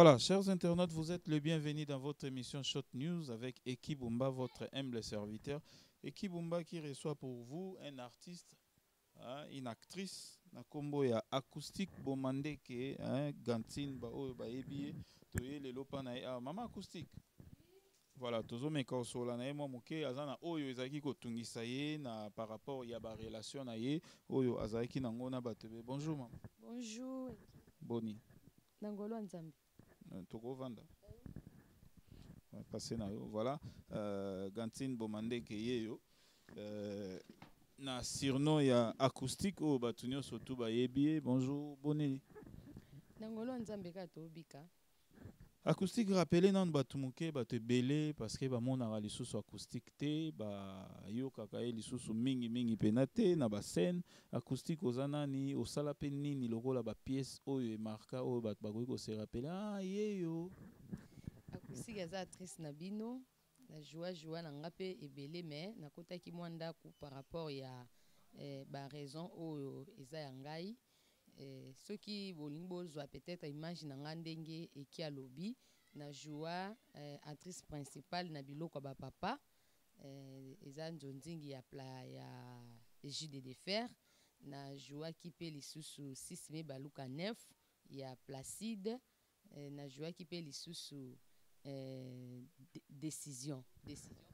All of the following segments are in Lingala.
Voilà, chers internautes, vous êtes les bienvenus dans votre émission Shot News avec Eki Bumba, votre humble serviteur. Eki Bumba qui reçoit pour vous un artiste, une actrice, na combo ya acoustique bomande ke Gantine ba oyo ba ebiye to ye lelo pa na mama acoustique. Voilà, tozo meka osola na ye mwa moke azana oyo ezaki ko tungisa ye na par rapport ya ba relation na ye oyo azaki nango na batebe. Bonjour maman. Bonjour. Boni. Nangolo Nzambi. Toko vanda. Passé na yo. Voilà, Gantine bomande ke ye yo. Na surnom ya acoustique o batunyo surtout ba yebiye. Bonjour, boni. Nangolo Nzambe ka to bika. Acoustique rappelé nan batu muke batu belé parce que ba mona ga lisusu acoustique te ba yo kaka ye lisusu mingi penate na ba scène acoustique ozana ni osala pe nini lokola ba pièce oyo e marka oyo batu bakoki ko se rappeler ye yo. Acoustique eza actrice na bino na joie na ngape ebele mais nakotaki mwanda ku par rapport ya ba raison oyo eza ya ngai. Soki bolingi bozwa peut-être image na nga ndenge eki alobi na joie actrice principale na biloko ba papa eza nzonzingi ya Jide de Fer na joie ki pe lisusu 6 mai baluka 9 ya Placide na joie ki pe lisusu décision.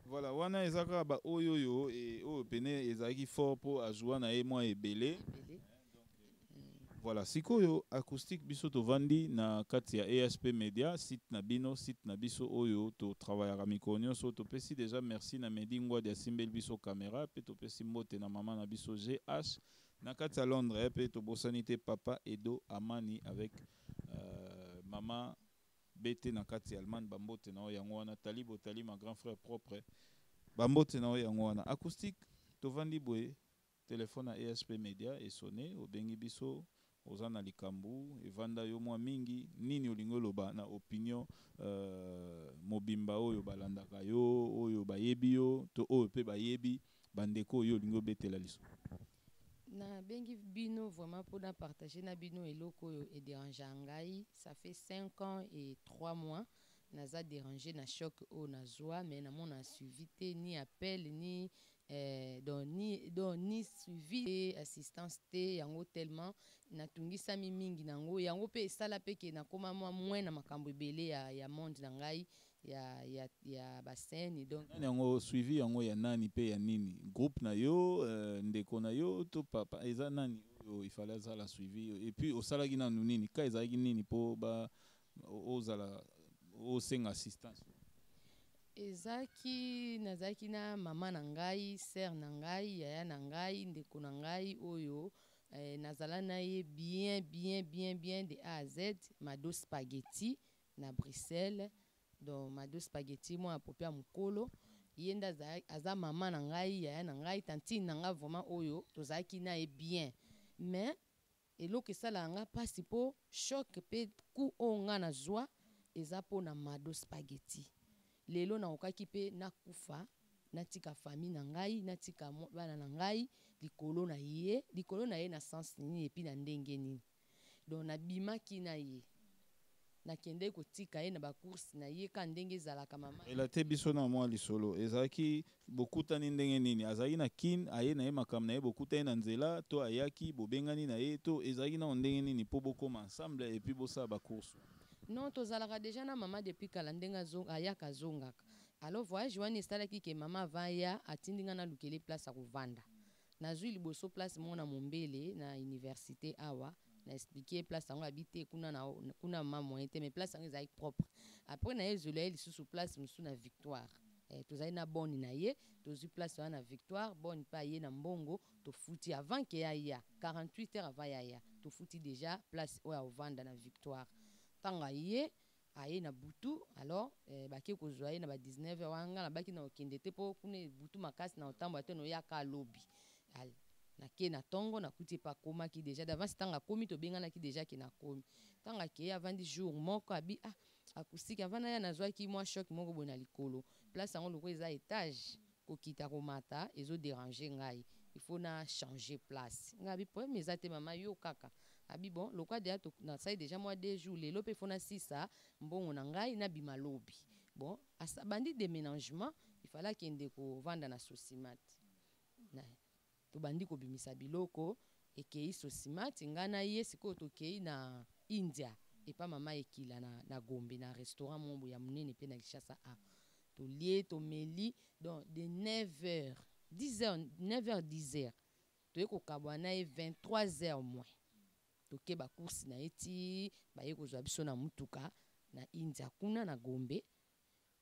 Voilà, wana ezaka ba oyo et oyo pene ezaki fort pour ajouer na ye moi ebele. Voilà, sikoyo acoustique biso to vandi na kati ya ESP Media, site na bino, site na biso oyo to travaillera mikonyo so to pesi déjà merci na Medingwa de simbel biso caméra pe to pesi mbote na mama na biso GH na kati ya Londres pe to bosanité papa Edo Amani avec maman BT na kati ya Allemagne bambote na yango wana Talibo Tali ma grand frère propre bambote na yango wana acoustique to vandi boye téléphone à ESP Media et sonné au bengi biso ozana likambu evanda yo mwa mingi nini olingo loba na opinion mobimba oyo balandaka yo oyo bayebi yo to oyo pe bayebi bandeko oyo olingo betela liso na bengi bino vraiment pour na partager na bino eloko oyo e dérange ngai ça fait 5 ans et 3 mois naza déranger na choc o na joie mais na mona suivi te ni appel ni ni suivi et assistance te yango tellement natungisa mingi nango yango pe sala pe ke na koma mwa na makambo ebele ya monde na ngai ya baseni donc yango suivi yango ya nani pe ya nini groupe na yo ndeko na yo to papa eza nani oyo il fallait ça la suivi et puis osala gi nanu nini ka ezalaki nini po ba ozala osenga assistance ezaki nazaki na mama na ngai sœur na ngai yaya na ngai ndeko na ngai oyo nazala na ye bien de A à Z Mado Spaghetti na Bruxelles donc Mado Spaghetti moi apopé ya mukolo yenda aza mama na ngai yaya na ngai tantine na nga vraiment oyo tozalaki na ye bien mais eloko esala nga pasi po choc pe ku oyo nga na joie eza po na Mado Spaghetti lelo na okaki pe nakufa natika famille na ngai natika bana na ngai likolo na ye na sens nini epi na ndenge nini donc nabimaki na ye nakende kotika ye na bacourse na ye ka ndenge ezalaka mama elate biso na mwa lisolo ezalaki bokutani ndenge nini azalaki na kin aye na ye makambo na ye bokutani na nzela to ayaki bobengani na ye to ezalaki na ndenge nini mpo bokoma ensemble epi bosala bacourse non tozalaka déjà na mama depuis kala ndenge ayaka azongaka alors voyage wana esalaki ke mama avaya atindi nga nalukeli place ya kovanda nazwi liboso place mona mombele na université awa na expliqué place yango abi te kuna mama moyen te mais place yango ezalaki propre après na ye ezolo ye lisusu place mosusu na Victoire tozali na boni na ye tozwi place wana na Victoire boni mpe aye na mbongo tofuti avant ke yaya 48 heures avant yaya tofuti déjà place oyo ovanda na Victoire tanga ye aye na butu alors baki kozwa ye na ba 19 wanga na baki na okende te po kuna butu makasi na otambo te no yaka alobi na ke na tongo na kuti pa koma ki déjà d'avance tanga komi to benga na ki déjà ki na komi tanga ke avandi jour moko abi acoustique avana ya nazwa ki moi choc moko bona likolo place yango loko eza étage kokita komata ezo déranger ngai il faut na changer place ngabi problème ezate mama yo kaka abi bon lokwa deja na sai déjà moi 2 jours lelo pe fona sisa mbongo na ngai na bimalobi bon asa bandi déménagement il fallait kende ko vanda na Sosimat na to bandi ko bimisa biloko ekei Sosimat ngana ye siko to kei na India et pas mama ekila na Gombe na restaurant mombo ya munene pe na Kishasa a to lié to meli donc de 9h 10h 9h 10h to eko kabwana e 23h moins to ke ba course na eti ba yeko zwa biso na mutuka na India kuna na Gombe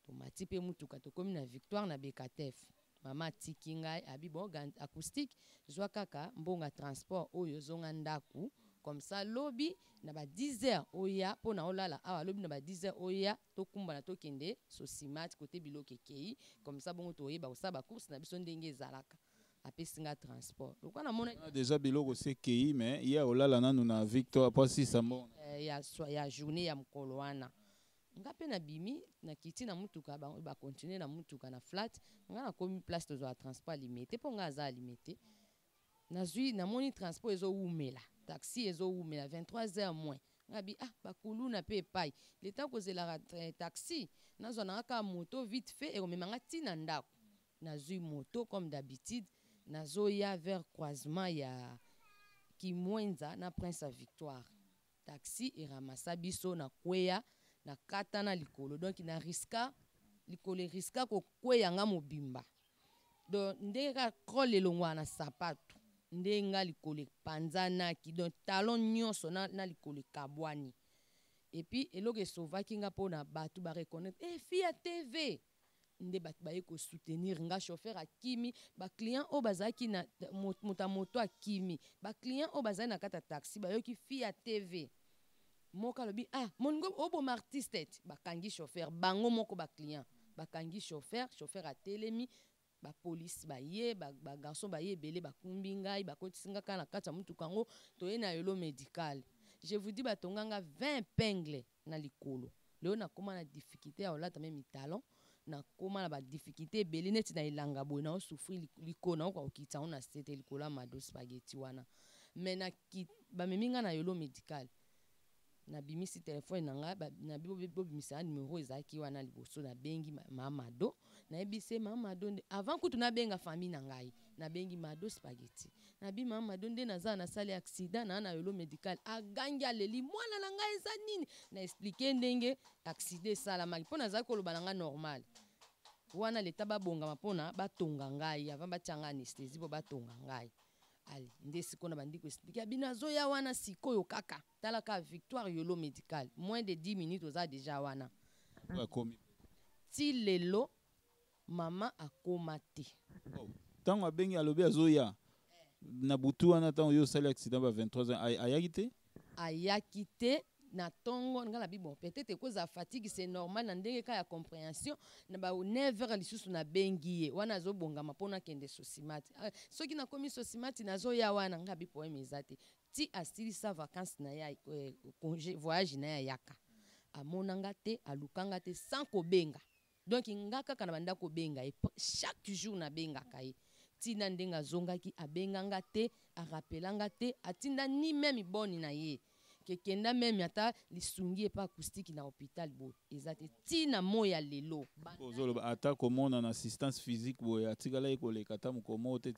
to mati pe mutuka to komi na Victoire na Bekatef mama tiki ngai abi bon acoustique zwa kaka mbonga transport oyo zonga ndaku comme ça lobby na ba 10h oya pona olala awa lobby na ba 10h oya to kumbana to kende Sosimat côté biloko kei comme ça bongo to yeba osaba course na biso ndenge ezalaka apesinga transport lokwa na mona déjà biloko c'est kei mais ya olala nanu na Victoire pas si ça mon ya journée ya mkolo wana nga pe na bimi na kiti na mutuka ba continuer na mutuka na flat nga na komi place to zo transport limité po nga za limité na zui na moni transport ezo umela taxi ezo umela 23h moins ngabi bakulu na pe pai le temps ko zela taxi na zo na ka moto vite fait et omemanga tina ndako na zui moto comme d'habitude na zo ya vers croisement ya Kimwenza na Prince à Victoire taxi et ramassa biso na kweya na kata na likolo donc na riska likolo riska ko kweya nga mobimba donc ndenge ka krole longwa na sapato ndenga likolo panzana ki donc talon nyonso na likolo kabwani et puis eloko esovaki nga pona batu ba reconnaître fille TV nde batu ba yeko soutenir nga chauffeur akimi ba client o bazaki na moto akimi ba client o bazaki na kata taxi ba yoki fille TV moka lobi moningo oboma artiste bakangi chauffeur bango moko ba client bakangi chauffeur a telemi ba police ba ye ba garçon ba ye belé ba kumbi ngai ba kotisinga kana kata mutuka ngo to ye na yolo médical je vous dis batonganga 20 épingles na likolo leo na koma na difficulté ya olata même talon na koma na ba difficulté belé neti na ilanga boy na souffrir likona ko okita on a c'était likola mado spaghetti wana mais na ba meminga na yolo médical na bimisi téléphone nanga na bibo bimisa numéro ezaki wana liboso na bengi mamado na ebise mamado avant kutu na benga famille na ngai na bengi mado spaghetti na bi mamado nde naza na sali accident na yolo médical agangi aleli mwana na ngai eza nini na expliquer ndenge accident sala maki pona za koloba nanga normal wana leta babonga mapona batonga ngai avant batianga anesthésie bo batonga ngai ali nde siko na bandi ko expliquer bina zoya wana sikoyo kaka talaka Victoire yolo médical moins de 10 minutes oza déjà wana ti lelo mama akomate tango abengi alobi azoya na butu wana tango yo sali accident ba 23h ayaki te na tongo ngala bi bon peut-être cause fatigue c'est normal na ndenge ka ya compréhension na ba 9h lisusu na bengi ye wana zo bongama pona kende Sosimat soki na komi Sosimat na zo ya wana ngabi poème ezate ti asili sa vacances na ya congé voyage na ya yaka amonanga te alukanga te sans ko benga donc ngaka kana banda ko benga et chaque jour na benga kai ti na ndenga zongaki abenganga te arapelanga te atinda ni même boni na ye kekenda même ata lisungi pa acoustique na hôpital bo ezate tina moya lelo ozolo ata komona na assistance physique bo atikala ekoleka ta mukomo te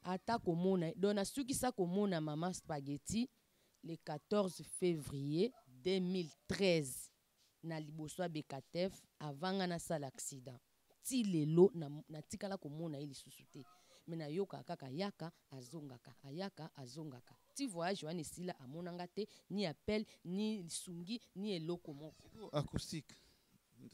ata komona dona suki sa komona mama spaghetti le 14 février 2013 na liboso Bekatef avant na sala accident ti lelo na tikala komona ili susute mena yoka kaka yaka azongaka ti voyage wana sila amonanga te ni appel ni sungi ni eloko moko acoustique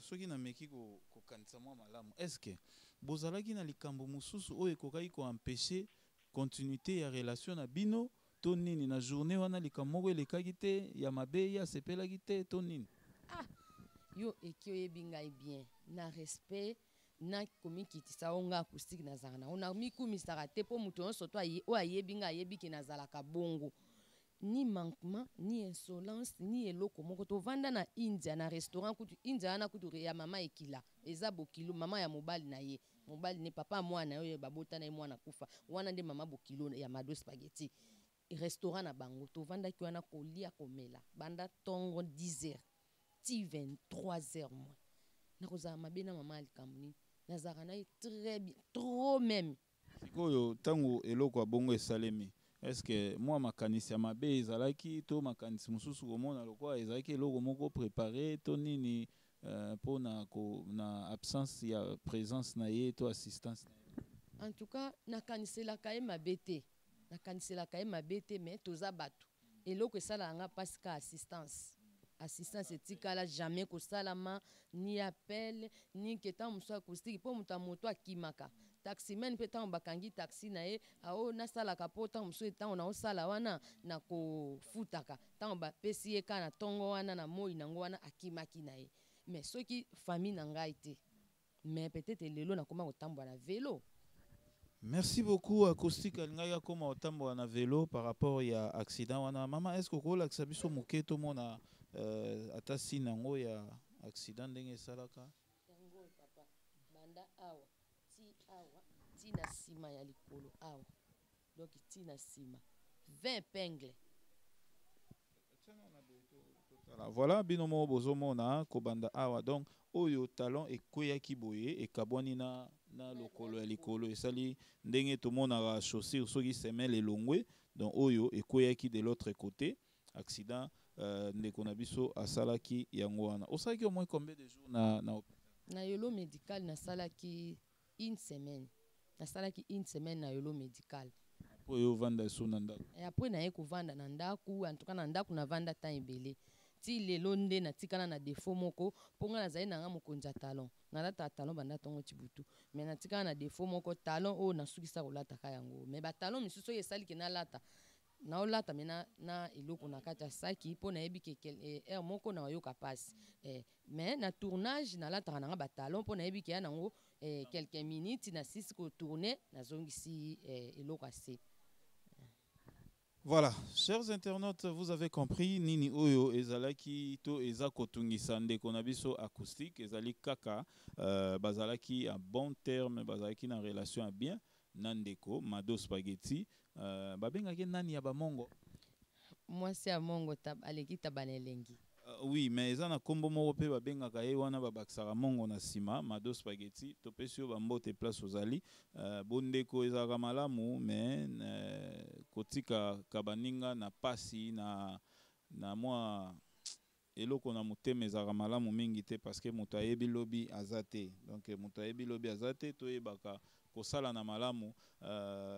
soki na meki ko kanisa mwa malamu est-ce que bozalaki na likambo mususu oyo ekokaki ko empêcher continuité ya relation na bino to nini na journée wana likambo moko elekaki te ya mabe ya sepelaki te to nini yo ekio yebingai bien na respect na komikitisa onga acoustique na zana ona mikumisaka te po mutu onso to o ayebinga ayebiki na zalaka bongo ni manquement ni insolence ni eloko moko to vanda na India na restaurant kutu India na kutu ya mama ekila eza bokilo mama ya mobali na ye mobali ne papa mwana oyo babota na mwana kufa wana nde mama bokilo ya Mado Spaghetti restaurant na bango tovandaki wana kolia komela banda tongo 10h ti 23h moins nakozala mabe na mama alikamuni nazaka na très bien trop même sikoyo tango eloko ya bongo esalemi est-ce que moi makanisi ya mabe ezalaki to makanisi mosusu komona lokwa ezalaki eloko moko préparé to nini po na absence ya présence na ye to assistance na ye? En tout cas nakaniselaka ye mabe te nakaniselaka ye mabe te mais toza bato eloko esalaka nga mpasi ka assistance etikala jamais kosalama ni appel ni keta mosu acoustique mpo moto ya moto akimaka taximen mpe ntango bakangi taxi na ye ao nasalaka mpo ntango mosu ntango naosala wana nakofutaka ntango bapesi ye ka na ntongo wana na moi nango wana akimaki na ye mais soki famille na ngai te mais peut-être lelo nakoma kotambola na vélo. Merci beaucoup acoustique alingaya koma otambola na vélo par rapport ya accident wana mama est-ce que kolakisa biso moke tomona ata si nango ya accident ndenge esalaka yango papa banda awa ti na sima ya likolo awa donc ti na sima 20 épingles. Voilà binomo bozomona kobanda awa donc oyo talon ekweyaki boye ekabwani na lokolo ya likolo esali ndenge tomonaka chaussure soki semelle elongwe donc oyo ekweyaki de l'autre côté accident ndeko na biso asalaki yango wana osalaki au moins combien de jours na yolo médical nasalaki une semaine na yolo médical po yo vanda so na ndako après na ye kovanda na ndako en tout cas na ndako na vanda temps ebele ti lelo nde natikana na défaut moko mpo nga nazali na nga mokonzi ya talon nalataka talon banda ntongo ti butu mais natikana na défaut moko talon oyo nasukisa kolataka yango mais batalon misusu oyo esaliki nalata naolata me na eloko na kati ya saki mpo nayebi ke aire moko na oyoka pasi mais na tournage nalataka nanga batalon mpo nayebi ke ya nango quelques minutes na sisi kotourne nazongisi eloko ase. Voilà, chers internautes, vous avez compris nini oyo ezalaki to ezako tungisa ndeko na biso acoustique ezali kaka bazalaki en bon terme bazalaki na relation à bien nandeko Mado Spaghetti babengaki nani ya bamongo mwasi ya mongo aleki tabana elengi. Oui, mais eza na kombo moko pe babengaka ye wana babakisaka mongo na sima Mado Spaghetti topesi yo bambote place ozali bondeko ezalaka malamu mais kotika kabaninga na pasi na mwa eloko na motema ezalaka malamu mingi te parce que moto ayebi lobi aza te donc moto ayebi lobi aza te toyebaka kosala na malamu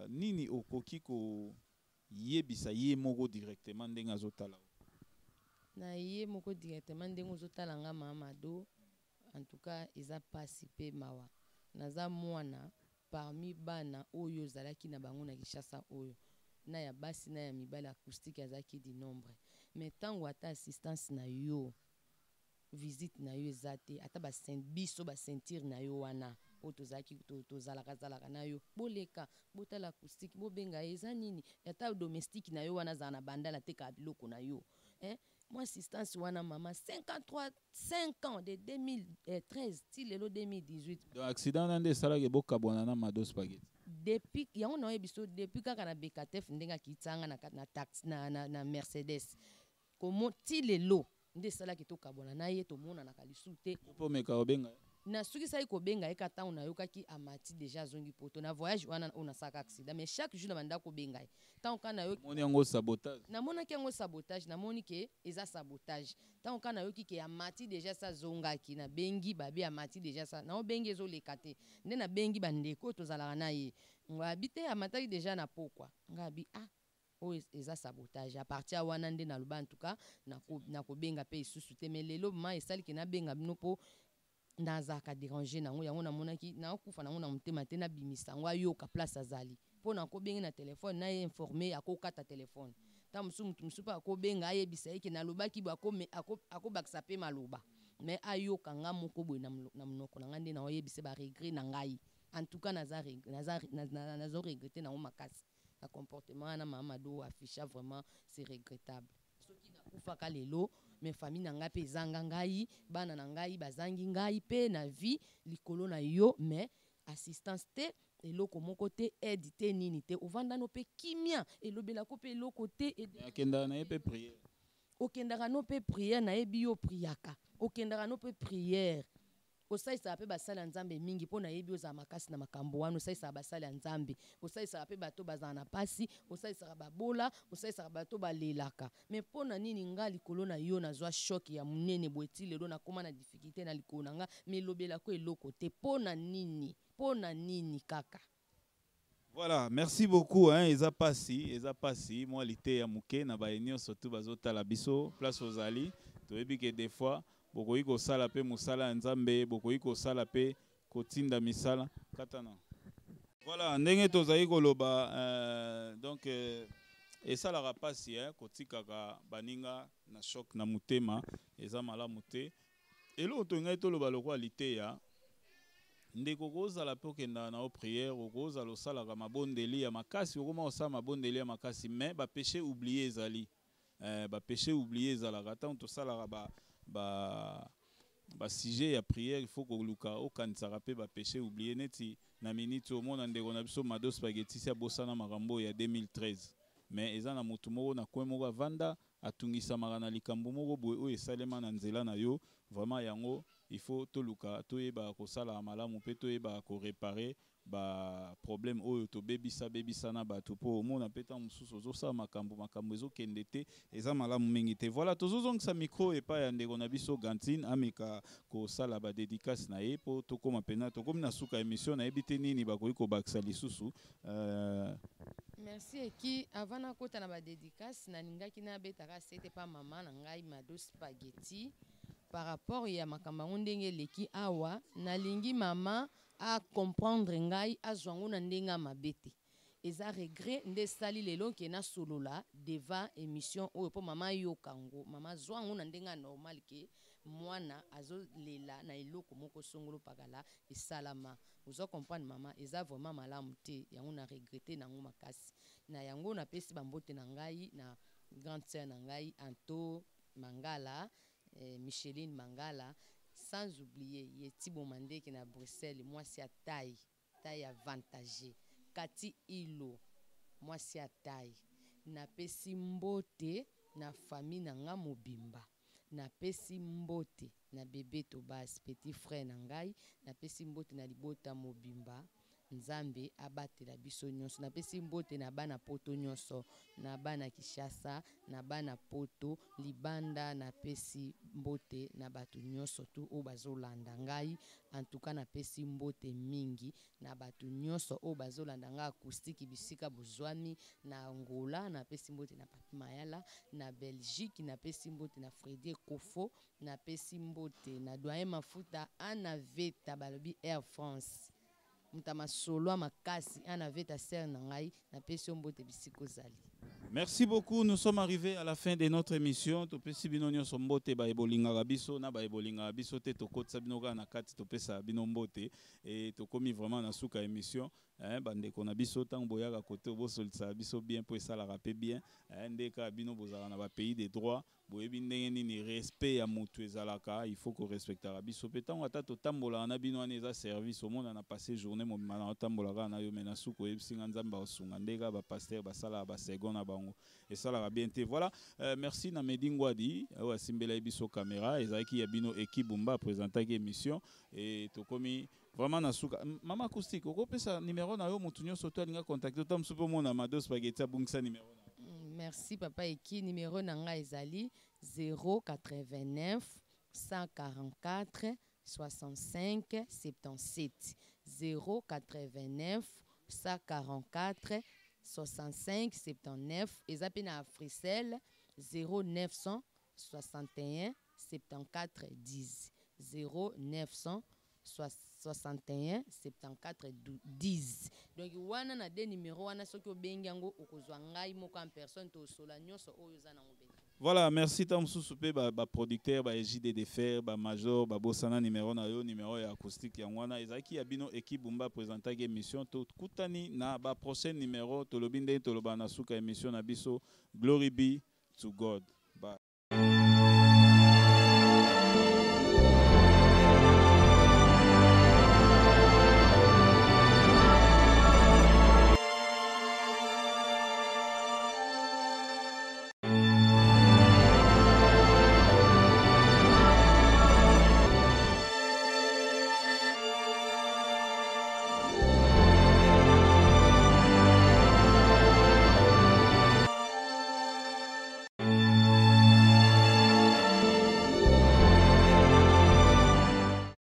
nini okoki koyebisa ye moko directement ndenge azotala na ye moko directement ndenge ozotala nga Mado en tout cas eza pasi pe mawa naza mwana parmi bana oyo zalaki na bango na Kinshasa oyo na ya basi na ya mibali acoustique azalaki di nombre mais tango ata assistance na yo visite na yo eza te ata biso basentir na yo wana oyo tozalaki tozalaka na yo boleka botala acoustique bobenga eza nini ata domestique na yo wana azala na bandala teka biloko na yo moi assistance wana mama 5 ans de 2013 ti lelo 2018 donc accident nande esalaki bokabwana na Mado Spaghetti depuis yango na oyebi so depuis kaka na BKTF ndenge akitanga na taxi na Mercedes komo ti lelo nde esalaki tokabwana na ye tomonanaka lisusu te mpo meka obenga nasukisaki kobenga ye kata nayokaki amati déjà azongi poto na voyage wana oyo nasalaka accident mais chaque jour na banda kobenga ye ntango kaka namoni yango sabotage namonaki yango sabotage namoni ke eza sabotage ntango kaka nayoki ke amati déjà sa azongaki nabengi babi amati déjà sa naobengi ezoleka te nde nabengi bandeko oyo tozalaka na ye ngabi te amataki déjà na pokwa ngabi oyo eza sabotage a partir ya wana nde naloba en tout cas nakobenga mpe lisusu te mais lelo ma esaliki nabenga bino mpo nazalaka déranger nango yango namonaki nakokufa nango na motema te nabimisa yango ayoka place azali mpo nakobengi na telefone naye informe akokata telefone ntango mosusu motu mosusu mpe akobenga ayebisa ye ke nalobaki bo akobakisa mpe maloba mais ayoka nga moko boye na monoko na ngai nde naoyebisa baregret na ngai en tout cas nazoregrete nango makasi na comportement wana Mado afficha vraiment c'est regrettable soki nakufaka lelo mais famille na ngai mpe ezanga ngai bana na ngai bazangi ngai mpe na vie likolo na yo mais assistance te eloko moko te aide te nini te ovanda no pe kimia elobelako pe eloko te akendaka na ye pe priere okendaka no pe priere nayebi yo priaka okendaka no pe priere osalisaka mpe basali ya nzambe mingi mpo nayebi ozala makasi na makambo wana osalisaka basali ya nzambe osalisaka mpe bato bazala na pasi osalisaka babola osalisaka bato balelaka me mpo na nini nga likolo na yo nazwa shoki ya monene boeti lelo nakóma na difikulté na likolo na nga me elobelako eloko te mpo na nini kaka. Voilà, merci beaucoup. Eza pasi. Moi, l'ité ya muke na baenio surtout bazotala biso place aux ali. Toyebi que des fois bokoyi ko sala pe musala nzambe bokoyi ko sala pe kotinda misala katana. Voilà, ndenge tozali koloba donc esalaka pasi kotikaka baninga na choc na mutema eza malamu te. Elo to ngai toloba lokwa l'ité ya ndeko kozala pe okenda na prière okozala osalaka mabondeli ya makasi okoma osala mabondeli ya makasi mais bapéché oublié ezali bapéché oublié ezalaka ntango tosalaka basujet ya prière il faut koluka okanisaka mpe bapéché oublié neti na miniti omona ndeko na biso Mado Spaghetti si abosana makambo ya 2013 mais eza na motu moko na kwe moko avanda atungisamaka na likambo moko boye oyo esalema na nzela na yo vraiment yango il faut toluka toyeba kosala malamu mpe toyeba koréparer ba problème oyo tobebisa na bato po omona mpe ntango mosusu ozosala makambo ezokende te eza malamu mingi te. Voilà, tozozongisa micro epai ya ndeko na biso Gantine ameka kosala badédicace na ye mpo tokóma mpena tokomi na suka émission nayebi te nini bakoki kobakisa lisusu. Merci Eki. Avant nakota na badédicace nalingaki nabetaka sete pa mama na ngai Mado Spaghetti par rapport ya makambo ndenge leki awa nalingi mama a comprendre ngai azwango na ndenga mabete eza regret nde sali lelo ke na solola devant émission oyo po mama yokango mama zwango na ndenga normal ke mwana azolela na eloko moko songolo pakala esalama ozo comprendre mama eza vraiment malamu te yango na regretter nango makasi na yango na pesi bambote na ngai na grande sœur na ngai Anto Mangala Micheline Mangala, sans oublier Yeti Bomandeki na Bruxelles, moi c'est à taille avantagée. Kati Ilo, moi c'est à taille. Na pesi mbote na famille na nga mobimba. Na pesi mbote na bébé Tobas, petit frère na ngai, na pesi mbote na libota mobimba. Nzambe abatela biso nyonso na pesi mbote na bana poto nyonso na bana Kishasa na bana poto libanda na pesi mbote na bato nyonso tu o bazolanda ngai en tout cas na pesi mbote mingi na bato nyonso o bazolanda ngai acoustique bisika bozwami na Angola na pesi mbote na Papi Mayala na Belgique na pesi mbote na Frédéric Kofo na pesi mbote na doyen mafuta ana veta balobi Air France mutama solo makasi ana veta ser na ngai na pesi mbote bisiko zali. Merci beaucoup, nous sommes arrivés à la fin de notre émission. Topesi bino nyonso mbote ba ebolinga biso na ba ebolinga biso te tokotsa bino ka na kati topesa bino mbote et tokomi vraiment na suka émission bandeko na biso tango boyaka kote obosolisa biso bien po esala rapé bien ndeka bino bozala na ba pays des droits boyebi ndenge nini respect ya mutu ezalaka il faut ko respectera biso pe tango ata totambola na bino wana eza service omona na passer journée mobima na otambola na yo mena suko yebisinga nzamba osunga ndeka ba pasteur basala ba second na bango esalaka bien te. Voilà, merci na Medingwadi oyo asimbela biso caméra ezalaki ya bino équipe Bumba présentaki émission et tokomi vraiment na suka mama acoustique okopesa numéro na yo mutu nyonso to alinga contacter to msupo mona Mado Spaghetti abungisa numéro na. Merci papa Eki numéro na nga ezali 089 144 65 77 089 144 65 79 eza pe na Africell 0961 74 10 0961 74 10. Donc wana na de numéro wana soki obengi yango okozwa ngai moko en personne to sola nyonso oyo za na ngobeni. Voilà, merci tam soupé ba producteur ba JD de fer ba major ba bosana numéro na yo numéro ya acoustique ya wana ezaki ya bino équipe Bumba présenter émission to kutani na ba prochain numéro to lobinde to lobana suka émission na biso. Glory be to God. Bye.